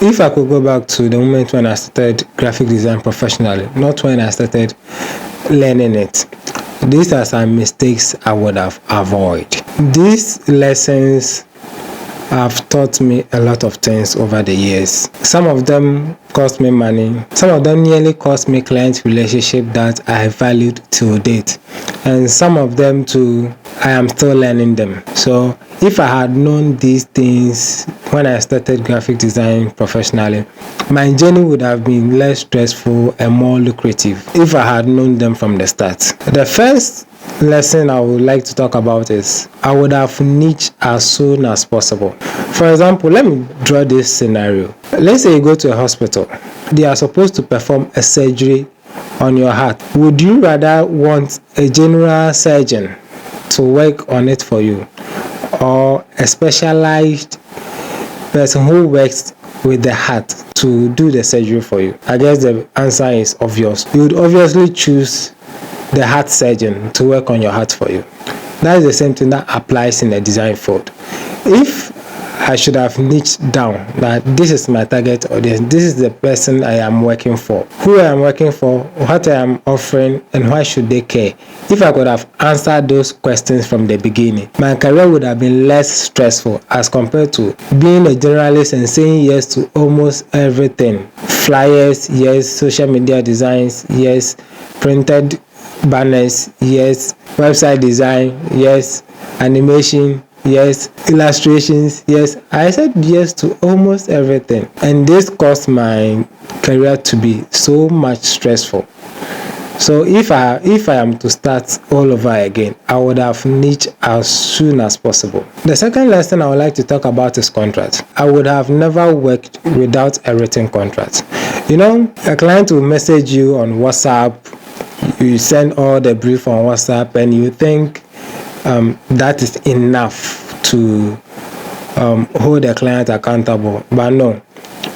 if I could go back to the moment when I started graphic design professionally, not when I started learning it, these are some mistakes I would have avoided. These lessons have taught me a lot of things over the years. Some of them cost me money. Some of them nearly cost me client relationship that I valued till date. And some of them too, I am still learning them. So if I had known these things when I started graphic design professionally, my journey would have been less stressful and more lucrative if I had known them from the start. The first lesson I would like to talk about is I would have niched as soon as possible. For example, let me draw this scenario. Let's say you go to a hospital. They are supposed to perform a surgery on your heart. Would you rather want a general surgeon to work on it for you, or a specialized person who works with the heart to do the surgery for you? I guess the answer is obvious. You would obviously choose the heart surgeon to work on your heart for you. That is the same thing that applies in the design field. If I should have niched down that this is my target audience, this is the person I am working for, who I am working for, what I am offering, and why should they care. If I could have answered those questions from the beginning, my career would have been less stressful as compared to being a generalist and saying yes to almost everything. Flyers, yes. Social media designs, yes. Printed banners, yes. Website design, yes. Animation, yes. Illustrations, yes. I said yes to almost everything, and this caused my career to be so much stressful. So if I am to start all over again, I would have niched as soon as possible. The second lesson I would like to talk about is contract. I would have never worked without a written contract. You know, a client will message you on WhatsApp, you send all the brief on WhatsApp, and you think that is enough to hold the client accountable. But no,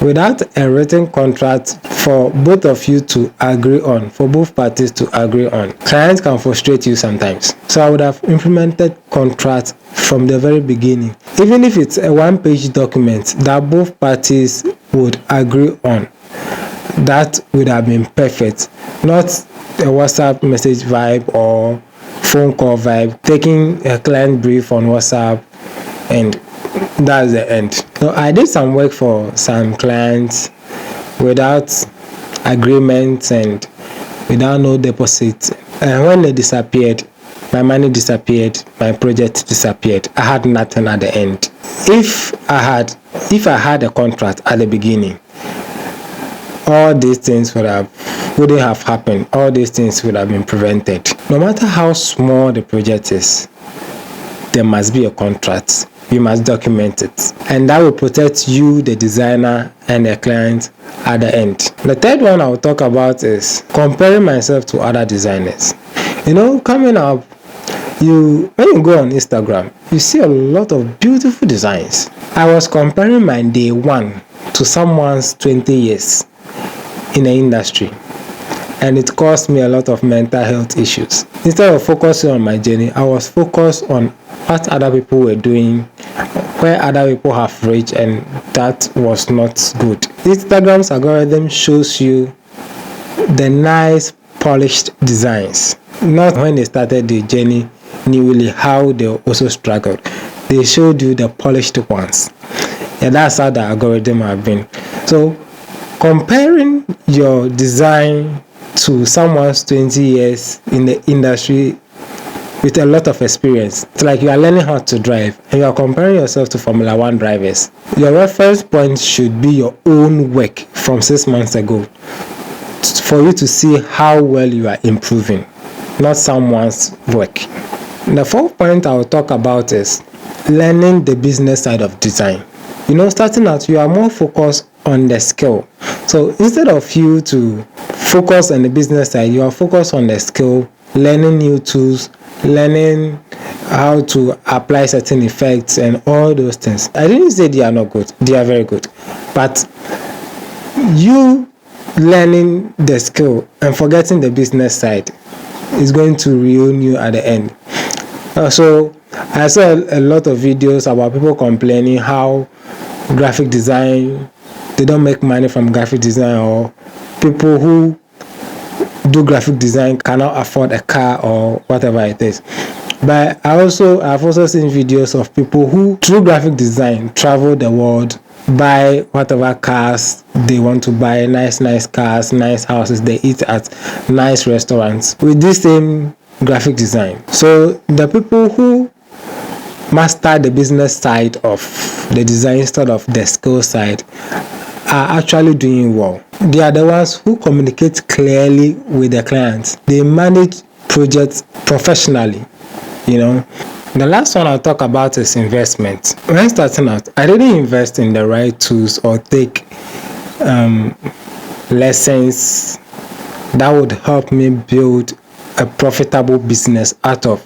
without a written contract for both of you to agree on, for both parties to agree on, clients can frustrate you sometimes. So I would have implemented contract from the very beginning. Even if it's a one-page document that both parties would agree on, that would have been perfect. Not a WhatsApp message vibe or phone call vibe, taking a client brief on WhatsApp, and that's the end. So I did some work for some clients without agreements and without no deposit. And when they disappeared, my money disappeared, my project disappeared. I had nothing at the end. If I had a contract at the beginning, all these things wouldn't have happened. All these things would have been prevented. No matter how small the project is, there must be a contract. You must document it, and that will protect you, the designer, and the client at the end. The third one I will talk about is comparing myself to other designers. You know, coming up, when you go on Instagram, you see a lot of beautiful designs. I was comparing my day one to someone's 20 years in the industry, and it caused me a lot of mental health issues. Instead of focusing on my journey, I was focused on what other people were doing, where other people have reached, and that was not good. Instagram's algorithm shows you the nice polished designs, not when they started the journey newly, how they also struggled. They showed you the polished ones, and that's how the algorithm have been. So comparing your design to someone's 20 years in the industry with a lot of experience, it's like you are learning how to drive and you are comparing yourself to Formula 1 drivers. Your reference point should be your own work from 6 months ago for you to see how well you are improving, not someone's work. The fourth point I will talk about is learning the business side of design. You know, starting out, you are more focused on the skill. So instead of you to focus on the business side, you are focused on the skill, learning new tools, learning how to apply certain effects and all those things. I didn't say they are not good. They are very good. But you learning the skill and forgetting the business side is going to ruin you at the end. So I saw a lot of videos about people complaining how graphic design they don't make money from graphic design, or people who do graphic design cannot afford a car or whatever it is. But I've also seen videos of people who through graphic design travel the world, buy whatever cars they want to buy, nice cars, nice houses, they eat at nice restaurants with this same graphic design. So the people who master the business side of the design instead of the skill side are actually doing well. They are the ones who communicate clearly with the clients. They manage projects professionally. The last one I'll talk about is investment. When starting out, I didn't invest in the right tools or take lessons that would help me build a profitable business out of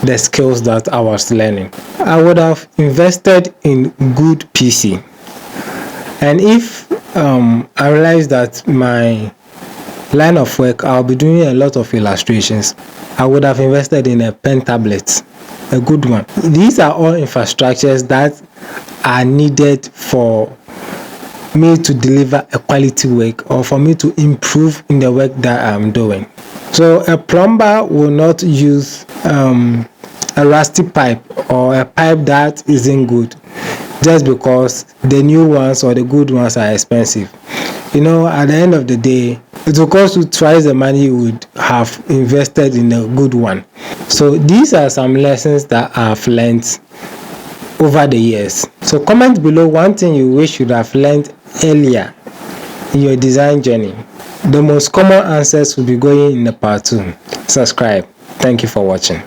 the skills that I was learning. I would have invested in good PC. And if I realized that my line of work, I'll be doing a lot of illustrations, I would have invested in a pen tablet, a good one. These are all infrastructures that are needed for me to deliver a quality work, or for me to improve in the work that I'm doing. So a plumber will not use a rusty pipe or a pipe that isn't good just because the new ones or the good ones are expensive. At the end of the day, it will cost you twice the money you would have invested in a good one. So these are some lessons that I've learned over the years. So comment below one thing you wish you'd have learned earlier in your design journey. The most common answers will be going in the part 2. Subscribe. Thank you for watching.